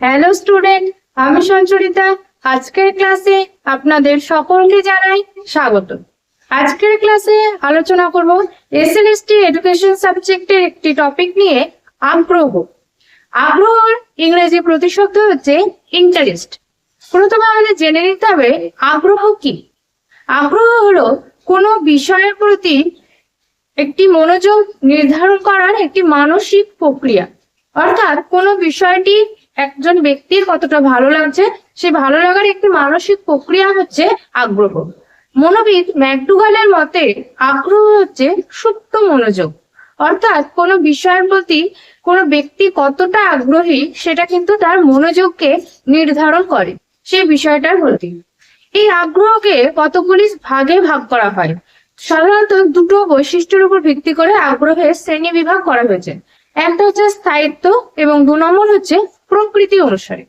Hello student, আমি সঞ্চরিতা। আজকের ক্লাসে আপনাদের সকলকে জানাই স্বাগত। আজকের ক্লাসে আলোচনা করব এসএলএসটি এডুকেশন সাবজেক্টের একটি টপিক নিয়ে, আগ্রহ। আগ্রহর ইংরেজি প্রতিশব্দ হচ্ছে ইন্টারেস্ট। প্রথমে আমাদের জেনে নিতে হবে আগ্রহ কি। আগ্রহ হলো কোনো বিষয়ের প্রতি একটি মনোযোগ নির্ধারণ করার একটি মানসিক প্রক্রিয়া। অর্থাৎ কোনো বিষয়টি একজন ব্যক্তির কতটা ভালো লাগছে, সে ভালো লাগার একটি মানসিক প্রক্রিয়া হচ্ছে আগ্রহ। মনোবিদ ম্যাকডুগালের মতে আগ্রহ হচ্ছে সুপ্ত মনোযোগ। অর্থাৎ কোনো বিষয়ের প্রতি কোনো ব্যক্তি কতটা আগ্রহী সেটা কিন্তু তার মনোযোগকে নির্ধারণ করে সেই বিষয়টার প্রতি। এই আগ্রহকে কতগুলি ভাগে ভাগ করা হয়। সাধারণত দুটো বৈশিষ্ট্যের উপর ভিত্তি করে আগ্রহের শ্রেণী বিভাগ করা হয়েছে। একটা হচ্ছে স্থায়িত্ব এবং 2 নম্বর হচ্ছে প্রকৃতি অনুসারে।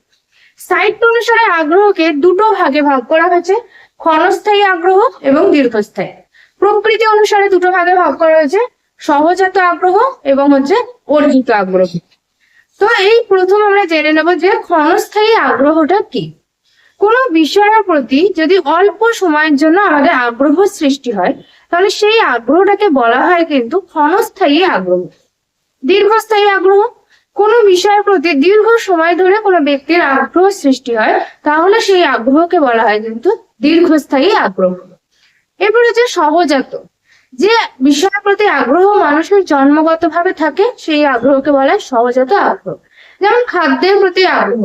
স্থায়িত্ব অনুসারে আগ্রহকে দুটো ভাগে ভাগ করা হয়েছে, ক্ষণস্থায়ী আগ্রহ এবং দীর্ঘস্থায়ী। প্রকৃতি অনুসারে দুটো ভাগে ভাগ করা হয়েছে, সহজাত আগ্রহ এবং হচ্ছে অর্জিত আগ্রহ। তো এই প্রথম আমরা জেনে নেব যে ক্ষণস্থায়ী আগ্রহটা কি। কোনো বিষয়ের প্রতি যদি অল্প সময়ের জন্য আমাদের আগ্রহ সৃষ্টি হয় তাহলে সেই আগ্রহটাকে বলা হয় কিন্তু ক্ষণস্থায়ী আগ্রহ। দীর্ঘস্থায়ী আগ্রহ, কোনো বিষয়ের প্রতি দীর্ঘ সময় ধরে কোনো ব্যক্তির আগ্রহ সৃষ্টি হয় তাহলে সেই আগ্রহকে বলা হয় কিন্তু দীর্ঘস্থায়ী আগ্রহ। এরপর হচ্ছে সহজাত, যে বিষয়ের প্রতি আগ্রহ মানুষের জন্মগতভাবে থাকে সেই আগ্রহকে বলা হয় সহজাত আগ্রহ। যেমন খাদ্যের প্রতি আগ্রহ,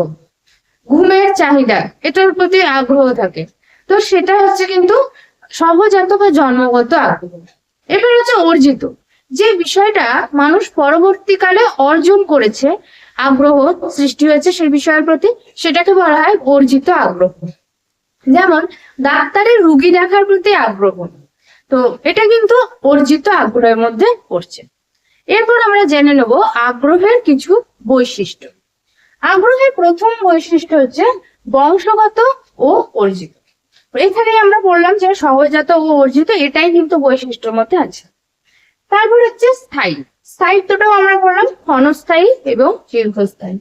ঘুমের চাহিদা, এটার প্রতি আগ্রহ থাকে, তো সেটা হচ্ছে কিন্তু সহজাত বা জন্মগত আগ্রহ। এবার হচ্ছে অর্জিত, যে বিষয়টা মানুষ পরবর্তীকালে অর্জন করেছে, আগ্রহ সৃষ্টি হয়েছে সেই বিষয়ের প্রতি, সেটাকে বলা হয় অর্জিত আগ্রহ। যেমন ডাক্তারের রোগী দেখার প্রতি আগ্রহ, তো এটা কিন্তু অর্জিত আগ্রহের মধ্যে পড়ছে। এরপর আমরা জেনে নেব আগ্রহের কিছু বৈশিষ্ট্য। আগ্রহের প্রথম বৈশিষ্ট্য হচ্ছে বংশগত ও অর্জিত। এখানে আমরা বললাম যে সহজাত ও অর্জিত, এটাই কিন্তু বৈশিষ্ট্যের মধ্যে আছে। তারপর হচ্ছে স্থায়ী, স্থায়িত্বটাও আমরা বললাম ক্ষণস্থায়ী এবং দীর্ঘস্থায়ী।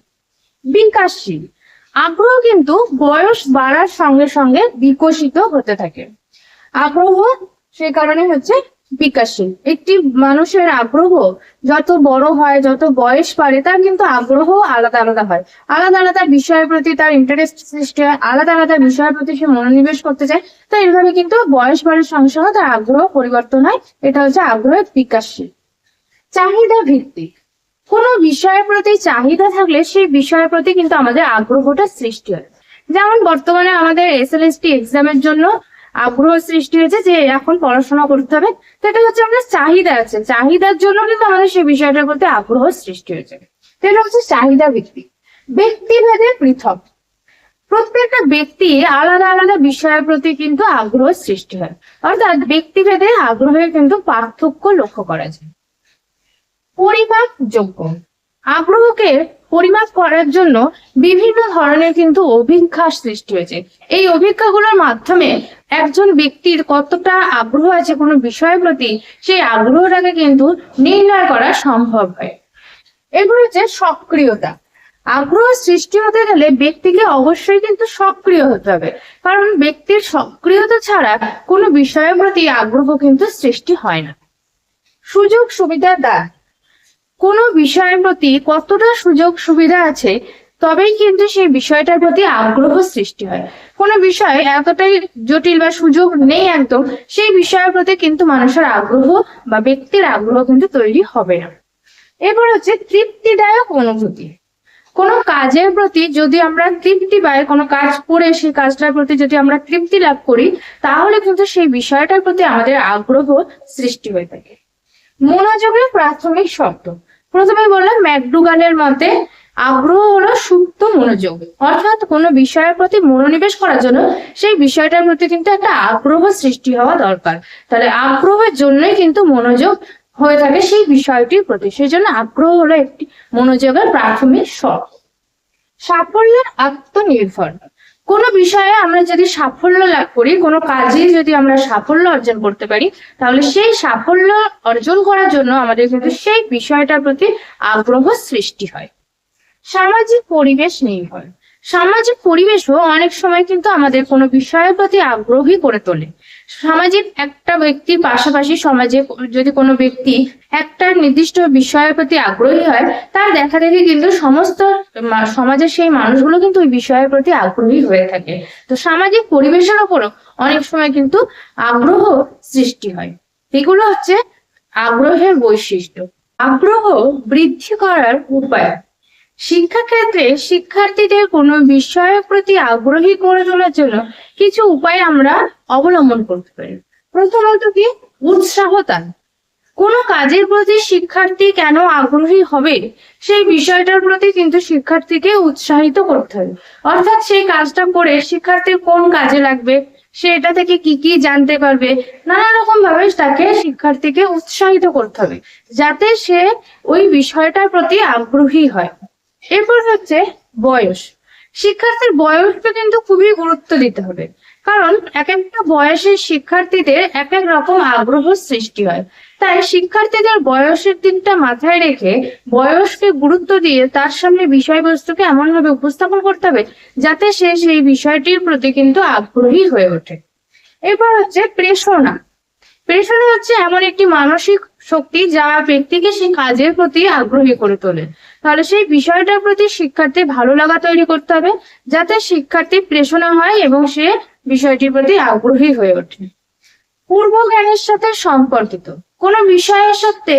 বিকাশশীল, আগ্রহ কিন্তু বয়স বাড়ার সঙ্গে সঙ্গে বিকশিত হতে থাকে। আগ্রহ সে কারণে হচ্ছে বিকাশশীল। একটি মানুষের আগ্রহ যত বড় হয়, যত বয়স বাড়ে, তার কিন্তু আগ্রহ আলাদা আলাদা হয়। আলাদা আলাদা বিষয়ের প্রতি তার ইন্টারেস্ট সৃষ্টি হয়, আলাদা আলাদা বিষয়ের প্রতি সে মনোনিবেশ করতে চায়। তো এইভাবে কিন্তু বয়স বাড়ার সঙ্গে সঙ্গে তার আগ্রহ পরিবর্তন হয়। এটা হচ্ছে আগ্রহের বিকাশশীল। চাহিদা ভিত্তিক, কোনো বিষয়ের প্রতি চাহিদা থাকলে সেই বিষয়ের প্রতি কিন্তু আমাদের আগ্রহটা সৃষ্টি হয়। যেমন বর্তমানে আমাদের এসএলএসটি এক্সামের জন্য আগ্রহ সৃষ্টি হয়েছে যে এখন পড়াশোনা করতে হবে, তো এটা হচ্ছে আমাদের চাহিদা আছে, চাহিদার জন্য কিন্তু আমাদের সেই বিষয়টার প্রতি আগ্রহ সৃষ্টি হয়েছে। তো এটা হচ্ছে চাহিদা ভিত্তিক। ব্যক্তিভেদে পৃথক, প্রত্যেকটা ব্যক্তি আলাদা আলাদা বিষয়ের প্রতি কিন্তু আগ্রহ সৃষ্টি হয়, অর্থাৎ ব্যক্তিভেদে আগ্রহের কিন্তু পার্থক্য লক্ষ্য করা যায়। পরিমাপযোগ্য, আগ্রহকে পরিমাপ করার জন্য বিভিন্ন ধরনের কিন্তু অভিজ্ঞার সৃষ্টি হয়েছে। এই অভিজ্ঞাগুলোর মাধ্যমে একজন ব্যক্তির কতটা আগ্রহ আছে কোনো বিষয়ের প্রতি, সেই আগ্রহটাকে কিন্তু নির্ণয় করা সম্ভব হয়। এগুলো হচ্ছে সক্রিয়তা, আগ্রহ সৃষ্টি হতে গেলে ব্যক্তিকে অবশ্যই কিন্তু সক্রিয় হতে হবে, কারণ ব্যক্তির সক্রিয়তা ছাড়া কোনো বিষয়ের প্রতি আগ্রহ কিন্তু সৃষ্টি হয় না। সুযোগ সুবিধা দান, কোনো বিষয়ের প্রতি কতটা সুযোগ সুবিধা আছে তবেই কিন্তু সেই বিষয়টার প্রতি আগ্রহ সৃষ্টি হয়। কোনো বিষয় এতটাই জটিল বা সুযোগ নেই একদম, সেই বিষয়ের প্রতি কিন্তু মানুষের আগ্রহ বা ব্যক্তির আগ্রহ কিন্তু তৈরি হবে না। এবার হচ্ছে তৃপ্তিদায়ক অনুভূতি, কোনো কাজের প্রতি যদি আমরা তৃপ্তি পাই, কোনো কাজ করে সেই কাজটার প্রতি যদি আমরা তৃপ্তি লাভ করি তাহলে কিন্তু সেই বিষয়টার প্রতি আমাদের আগ্রহ সৃষ্টি হয়ে থাকে। মনোযোগের প্রাথমিক শর্ত, প্রথমে বললাম ম্যাকডুগালের মতে আগ্রহ হলো সুপ্ত মনোযোগ, অর্থাৎ কোনো বিষয়ের প্রতি মনোনিবেশ করার জন্য সেই বিষয়টার প্রতি কিন্তু একটা আগ্রহ সৃষ্টি হওয়া দরকার। তাহলে আগ্রহের জন্যই কিন্তু মনোযোগ হয়ে থাকে সেই বিষয়টির প্রতি, সেই জন্য আগ্রহ হলো একটি মনোযোগের প্রাথমিক শর্ত। সাফল্যের আত্মনির্ভর, কোনো বিষয়ে আমরা যদি সাফল্য লাভ করি, কোনো কাজে যদি আমরা সাফল্য অর্জন করতে পারি তাহলে সেই সাফল্য অর্জন করার জন্য আমাদের কিন্তু সেই বিষয়টার প্রতি আগ্রহ সৃষ্টি হয়। সামাজিক পরিবেশ নির্ভর, সামাজিক পরিবেশও অনেক সময় কিন্তু আমাদের কোনো বিষয়ের প্রতি আগ্রহী করে তোলে। সামাজিক একটা ব্যক্তির পাশাপাশি সমাজে যদি কোনো ব্যক্তি একটা নির্দিষ্ট বিষয়ের প্রতি আগ্রহী হয়, তার দেখা দেখি কিন্তু সমস্ত সমাজের সেই মানুষগুলো কিন্তু ওই বিষয়ের প্রতি আগ্রহী হয়ে থাকে। তো সামাজিক পরিবেশের উপরও অনেক সময় কিন্তু আগ্রহ সৃষ্টি হয়। এগুলো হচ্ছে আগ্রহের বৈশিষ্ট্য। আগ্রহ বৃদ্ধি করার উপায়। শিক্ষাক্ষেত্রে শিক্ষার্থীদের কোনো বিষয়ের প্রতি আগ্রহী করে তোলার জন্য কিছু উপায় আমরা অবলম্বন করতে পারি। প্রথমত কি, উৎসাহ দান। কোনো কাজের প্রতি শিক্ষার্থী কেন আগ্রহী হবে সেই বিষয়টার প্রতি কিন্তু শিক্ষার্থীকে উৎসাহিত করতে হবে। অর্থাৎ সেই কাজটা করে শিক্ষার্থীর কোন কাজে লাগবে, সে এটা থেকে কি কি জানতে পারবে, নানা রকম ভাবে তাকে শিক্ষার্থীকে উৎসাহিত করতে হবে যাতে সে ওই বিষয়টার প্রতি আগ্রহী হয়। এরপর হচ্ছে বয়স। শিক্ষার্থীর বয়সটা কিন্তু খুবই গুরুত্ব দিতে হবে, কারণ এক একটা বয়সের শিক্ষার্থীদের এক এক রকম আগ্রহ সৃষ্টি হয়। তাই শিক্ষার্থীদের বয়সের দিকটা মাথায় রেখে বয়সকে গুরুত্ব দিয়ে তার সামনে বিষয়বস্তুকে এমন ভাবে উপস্থাপন করতে হবে যাতে সে সেই বিষয়টির প্রতি কিন্তু আগ্রহী হয়ে ওঠে। এরপর হচ্ছে প্রেরণা। প্রেরণা হচ্ছে এমন একটি মানসিক শক্তি যা ব্যক্তিকে সেই কাজের প্রতি আগ্রহী করে তোলে। তাহলে সেই বিষয়টার প্রতি শিক্ষার্থী ভালো লাগা তৈরি করতে হবে যাতে শিক্ষার্থী প্রেরণা হয় এবং সে বিষয়টির প্রতি আগ্রহী হয়ে ওঠে। পূর্ব জ্ঞানের সাথে সম্পর্কিত। কোনো বিষয়ের সাথে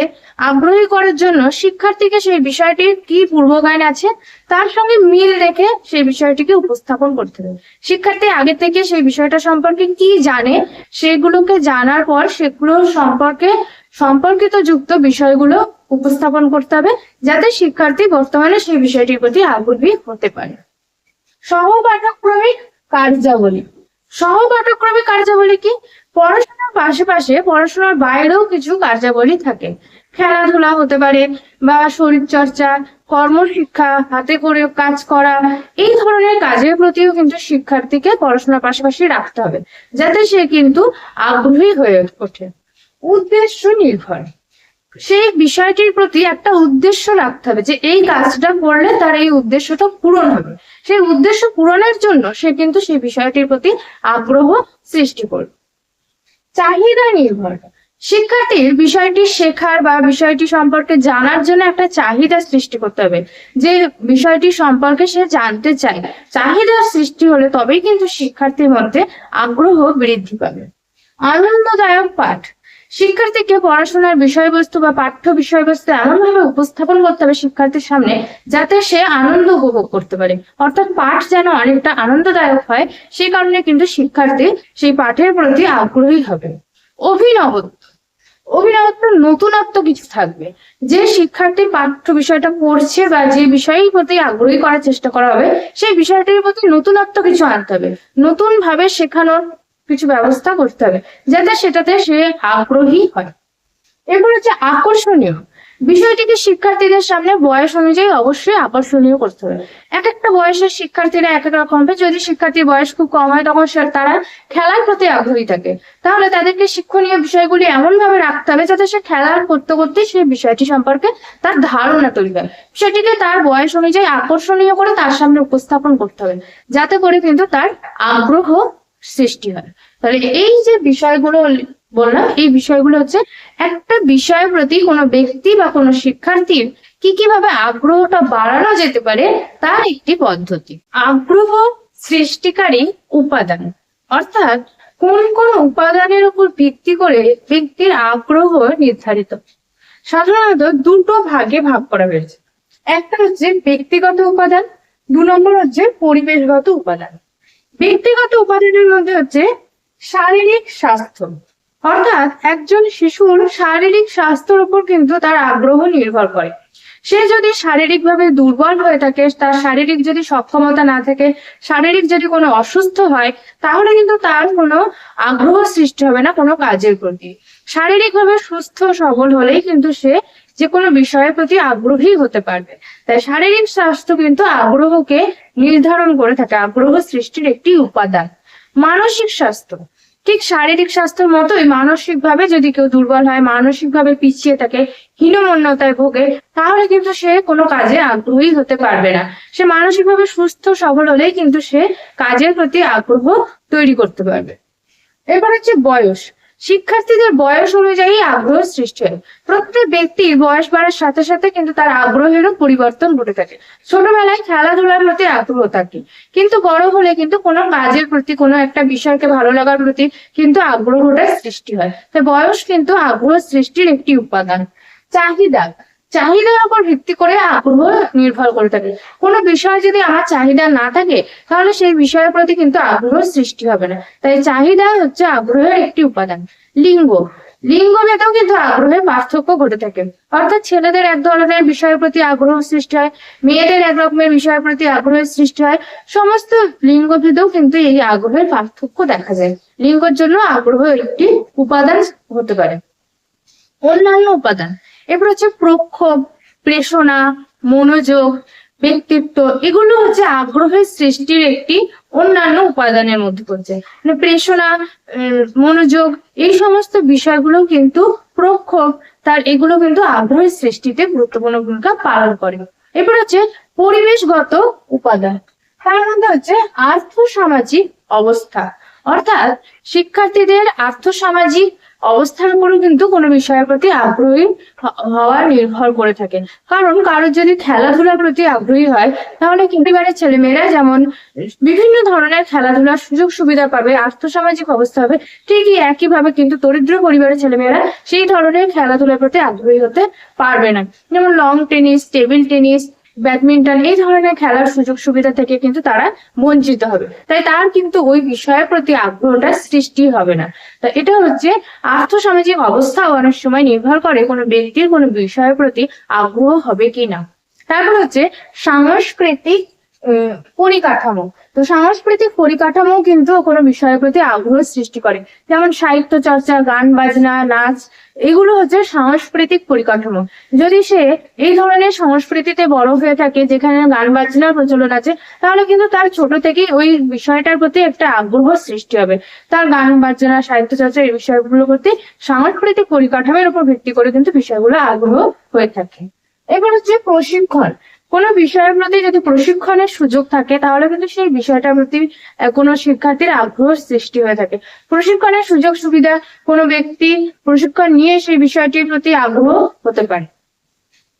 আগ্রহী করার জন্য শিক্ষার্থীকে সেই বিষয়টির কি পূর্বজ্ঞান আছে তার সঙ্গে মিল রেখে সেই বিষয়টিকে উপস্থাপন করতে হবে। শিক্ষার্থী আগে থেকে সেই বিষয়টা সম্পর্কে কি জানে সেগুলোকে জানার পর সেগুলো সম্পর্কিত যুক্ত বিষয়গুলো উপস্থাপন করতে হবে যাতে শিক্ষার্থী বর্তমানে সেই বিষয়টির প্রতি আগ্রহী হতে পারে। সহপাঠক্রমিক কার্যাবলী। সহপাঠক্রমিক কার্যাবলী কি? পড়াশোনার পাশাপাশি পড়াশোনার বাইরেও কিছু কার্যাবলী থাকে। খেলাধুলা হতে পারে বা শরীর চর্চা, কর্মশিক্ষা, হাতে করে কাজ করা, এই ধরনের কাজের প্রতিও কিন্তু শিক্ষার্থীকে পড়াশোনার পাশাপাশি রাখতে হবে যাতে সে কিন্তু আগ্রহী হয়ে ওঠে। উদ্দেশ্য নির্ভর। সেই বিষয়টির প্রতি একটা উদ্দেশ্য রাখতে হবে যে এই কাজটা করলে তার এই উদ্দেশ্যটা পূরণ হবে। সেই উদ্দেশ্য পূরণের জন্য সে কিন্তু সেই বিষয়টির প্রতি আগ্রহ সৃষ্টি করবে। চাহিদা নির্ভর। শিক্ষার্থীর বিষয়টি শেখার বা বিষয়টি সম্পর্কে জানার জন্য একটা চাহিদা সৃষ্টি করতে হবে, যে বিষয়টি সম্পর্কে সে জানতে চায়। চাহিদার সৃষ্টি হলে তবেই কিন্তু শিক্ষার্থীর মধ্যে আগ্রহ বৃদ্ধি পাবে। আনন্দদায়ক পাঠ। শিক্ষার্থীকে পড়াশোনার বিষয়বস্তু বা পাঠ্য বিষয়বস্তু এমনভাবে উপস্থাপন করতে হবে শিক্ষার্থীর সামনে যাতে সে আনন্দ উপভোগ করতে পারে। অর্থাৎ পাঠ যেন অনেকটা আনন্দদায়ক হয়, সেই কারণে কিন্তু শিক্ষার্থী সেই পাঠের প্রতি আগ্রহী হবে। অভিনবত্ব। অভিনবত্ব, নতুনত্ব কিছু থাকবে। যে শিক্ষার্থী পাঠ্য বিষয়টা পড়ছে বা যে বিষয়ের প্রতি আগ্রহী করার চেষ্টা করা হবে সেই বিষয়টির প্রতি নতুনত্ব কিছু আনতে হবে, নতুন ভাবে শেখানোর কিছু ব্যবস্থা করতে হবে যাতে সেটাতে সে আগ্রহী হয়। এরপর হচ্ছে আকর্ষণীয়। বিষয়টিকে শিক্ষার্থীদের সামনে বয়স অনুযায়ী অবশ্যই আকর্ষণীয় করতে হবে। এক একটা বয়সের শিক্ষার্থীরা এক এক রকম হবে। যদি শিক্ষার্থীর বয়স খুব কম হয় তখন তারা খেলার প্রতি আগ্রহী থাকে, তাহলে তাদেরকে শিক্ষণীয় বিষয়গুলি এমন ভাবে রাখতে হবে যাতে সে খেলা করতে করতে সেই বিষয়টি সম্পর্কে তার ধারণা তৈরি হয়। সেটিকে তার বয়স অনুযায়ী আকর্ষণীয় করে তার সামনে উপস্থাপন করতে হবে যাতে করে কিন্তু তার আগ্রহ সৃষ্টি হয়। তাহলে এই যে বিষয়গুলো বললাম, এই বিষয়গুলো হচ্ছে একটা বিষয়ের প্রতি কোনো ব্যক্তি বা কোনো শিক্ষার্থীর কিভাবে আগ্রহটা বাড়ানো যেতে পারে তার একটি পদ্ধতি। আগ্রহ সৃষ্টিকারী উপাদান, অর্থাৎ কোন কোন উপাদানের উপর ভিত্তি করে ব্যক্তির আগ্রহ নির্ধারিত। সাধারণত দুটো ভাগে ভাগ করা হয়েছে। একটা হচ্ছে ব্যক্তিগত উপাদান, 2 নম্বর হচ্ছে পরিবেশগত উপাদান। ব্যক্তিগত উপাদানের মধ্যে হচ্ছে শারীরিক স্বাস্থ্য, অর্থাৎ একজন শিশুর শারীরিক স্বাস্থ্যের উপর কিন্তু তার আগ্রহ নির্ভর করে। সে যদি শারীরিকভাবে দুর্বল হয়ে থাকে, তার শারীরিক যদি সক্ষমতা না থাকে, শারীরিক যদি কোনো অসুস্থ হয়, তাহলে কিন্তু তার কোনো আগ্রহ সৃষ্টি হবে না কোনো কাজের প্রতি। শারীরিকভাবে সুস্থ সবল হলেই কিন্তু সে যে কোনো বিষয়ের প্রতি আগ্রহী হতে পারবে। তাই শারীরিক স্বাস্থ্য কিন্তু আগ্রহকে নির্ধারণ করে থাকে, আগ্রহ সৃষ্টির একটি উপাদান। মানসিক স্বাস্থ্য, ঠিক শারীরিক স্বাস্থ্যের মতোই মানসিকভাবে যদি কেউ দুর্বল হয়, মানসিকভাবে পিছিয়ে থাকে, হীনমন্যতায় ভোগে, তাহলে কিন্তু সে কোনো কাজে আগ্রহী হতে পারবে না। সে মানসিকভাবে সুস্থ সবল হলেই কিন্তু সে কাজের প্রতি আগ্রহ তৈরি করতে পারবে। এবার হচ্ছে বয়স। শিক্ষার্থীদের বয়স অনুযায়ী আগ্রহ সৃষ্টি হয়। প্রত্যেক ব্যক্তির বয়স বাড়ার সাথে সাথে কিন্তু তার আগ্রহেরও পরিবর্তন ঘটে থাকে। ছোটবেলায় খেলাধুলার প্রতি আগ্রহ থাকে, কিন্তু বড় হলে কিন্তু কোনো কাজের প্রতি, কোনো একটা বিষয়কে ভালো লাগার প্রতি কিন্তু আগ্রহটা সৃষ্টি হয়। তাই বয়স কিন্তু আগ্রহ সৃষ্টির একটি উপাদান। চাহিদা। চাহিদার উপর ভিত্তি করে আগ্রহ নির্ভর করে থাকে। কোনো বিষয় যদি আমার চাহিদা না থাকে, তাহলে সেই বিষয়ের প্রতি কিন্তু আগ্রহ সৃষ্টি হবে না। তাই চাহিদা হচ্ছে আগ্রহের একটি উপাদান। লিঙ্গ। লিঙ্গ ভেদেও কিন্তু আগ্রহের পার্থক্য ঘটে থাকে। অর্থাৎ ছেলেদের এক ধরনের বিষয়ের প্রতি আগ্রহ সৃষ্টি হয়, মেয়েদের এক রকমের বিষয়ের প্রতি আগ্রহের সৃষ্টি হয়। সমস্ত লিঙ্গ ভেদেও কিন্তু এই আগ্রহের পার্থক্য দেখা যায়। লিঙ্গের জন্য আগ্রহ একটি উপাদান হতে পারে। অন্যান্য উপাদান। এবার হচ্ছে প্রক্ষোভ, প্রেরণা, মনোযোগ, ব্যক্তিত্ব, এগুলো হচ্ছে আগ্রহের সৃষ্টির একটি অন্যান্য উপাদানের মধ্যে পড়ছে। মানে প্রেরণা, মনোযোগ, এই সমস্ত বিষয়গুলো কিন্তু প্রক্ষোভ, এগুলো কিন্তু আগ্রহের সৃষ্টিতে গুরুত্বপূর্ণ ভূমিকা পালন করে। এবার হচ্ছে পরিবেশগত উপাদান। তার মধ্যে হচ্ছে আর্থসামাজিক অবস্থা। অর্থাৎ শিক্ষার্থীদের আর্থসামাজিক অবস্থার উপরও কিন্তু কোনো বিষয়ের প্রতি আগ্রহী হওয়া নির্ভর করে থাকে। কারণ কারোর যদি খেলাধুলার প্রতি আগ্রহী হয়, তাহলে কিন্তু এবারে ছেলেমেয়েরা যেমন বিভিন্ন ধরনের খেলাধুলার সুযোগ সুবিধা পাবে, আর্থসামাজিক অবস্থা হবে, ঠিকই একইভাবে কিন্তু দরিদ্র পরিবারের ছেলেমেয়েরা সেই ধরনের খেলাধুলার প্রতি আগ্রহী হতে পারবে না। যেমন long tennis, table tennis, badminton, এই ধরনের খেলার সুযোগ সুবিধা থেকে কিন্তু তারা বঞ্চিত হবে। তাই তার কিন্তু ওই বিষয়ের প্রতি আগ্রহটা সৃষ্টি হবে না। তা এটা হচ্ছে আর্থসামাজিক অবস্থা অনেক সময় নির্ভর করে কোনো ব্যক্তির কোনো বিষয়ের প্রতি আগ্রহ হবে কিনা। তারপর হচ্ছে সাংস্কৃতিক পরিকাঠামো। তো সাংস্কৃতিক পরিকাঠামো কিন্তু কোনো বিষয়ের প্রতি আগ্রহ সৃষ্টি করে। যেমন সাহিত্য চর্চা, গান বাজনা, নাচ, এগুলো হচ্ছে সাংস্কৃতিক পরিকাঠামো। যদি সে এই ধরনের সংস্কৃতিতে বড় হয়ে থাকে, যেখানে গান বাজনার প্রচলন আছে, তাহলে কিন্তু তার ছোট থেকেই ওই বিষয়টার প্রতি একটা আগ্রহ সৃষ্টি হবে। তার গান বাজনা, সাহিত্য চর্চা, এই বিষয়গুলোর প্রতি সাংস্কৃতিক পরিকাঠামোর উপর ভিত্তি করে কিন্তু বিষয়গুলো আগ্রহ হয়ে থাকে। এবার হচ্ছে প্রশিক্ষণ। কোনো বিষয়ের প্রতি যদি প্রশিক্ষণের সুযোগ থাকে, তাহলে কিন্তু সেই বিষয়টার প্রতি কোনো শিক্ষার্থীর আগ্রহ সৃষ্টি হয়ে থাকে। প্রশিক্ষণের সুযোগ সুবিধা, কোনো ব্যক্তি প্রশিক্ষণ নিয়ে সেই বিষয়টির প্রতি আগ্রহ হতে পারে।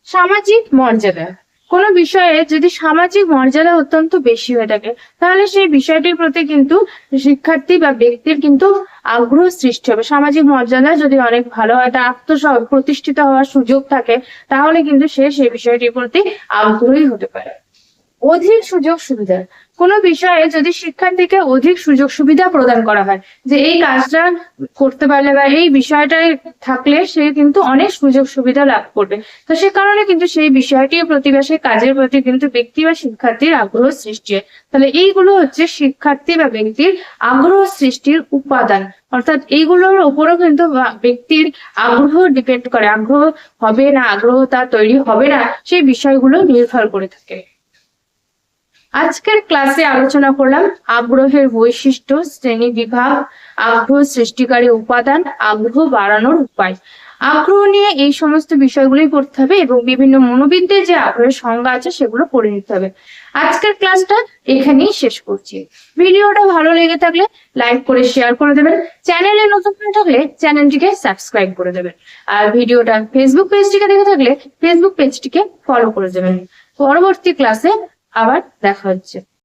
সামাজিক মর্যাদা। কোনো বিষয়ে যদি সামাজিক মর্যাদা অত্যন্ত বেশি হয়ে থাকে, তাহলে সেই বিষয়টির প্রতি কিন্তু শিক্ষার্থী বা ব্যক্তির কিন্তু আগ্রহ সৃষ্টি হবে। সামাজিক মর্যাদা যদি অনেক ভালো হয়, তার প্রতিষ্ঠিত হওয়ার সুযোগ থাকে, তাহলে কিন্তু সে সেই বিষয়টির প্রতি আগ্রহী হতে পারে। অধিক সুযোগ সুবিধা। কোনো বিষয়ে যদি শিক্ষার্থীকে অধিক সুযোগ সুবিধা প্রদান করা হয়, যে এই কাজটা করতে পারলে বা এই বিষয়টায় থাকলে সে কিন্তু অনেক সুযোগ সুবিধা লাভ করবে, তো সে কারণে কিন্তু সেই বিষয়টির প্রতি বা সেই কাজের প্রতি কিন্তু ব্যক্তি বা শিক্ষার্থীর আগ্রহ সৃষ্টি হয়। তাহলে এইগুলো হচ্ছে শিক্ষার্থী বা ব্যক্তির আগ্রহ সৃষ্টির উপাদান। অর্থাৎ এইগুলোর উপরও কিন্তু ব্যক্তির আগ্রহ ডিপেন্ড করে। আগ্রহ হবে না, আগ্রহ তার তৈরি হবে না, সেই বিষয়গুলো নির্ভর করে থাকে। আজকের ক্লাসে আলোচনা করলাম আগ্রহের বৈশিষ্ট্য, শ্রেণী বিভাগ, আগ্রহ সৃষ্টিকারী উপাদান, আগ্রহ বাড়ানোর উপায়। আগ্রহ নিয়ে এই সমস্ত বিষয়গুলোই পড়তে হবে এবং বিভিন্ন মনোবিদদের যে আগ্রহের সংজ্ঞা আছে সেগুলো পড়ে নিতে হবে। আজকের ক্লাসটা এখানেই শেষ করছি। ভিডিওটা ভালো লেগে থাকলে লাইক করে শেয়ার করে দেবেন। চ্যানেলে নতুন হয়ে থাকলে চ্যানেলটিকে সাবস্ক্রাইব করে দেবেন। আর ভিডিওটা ফেসবুক পেজটিকে দেখে থাকলে ফেসবুক পেজটিকে ফলো করে দেবেন। পরবর্তী ক্লাসে আবার দেখা হচ্ছে।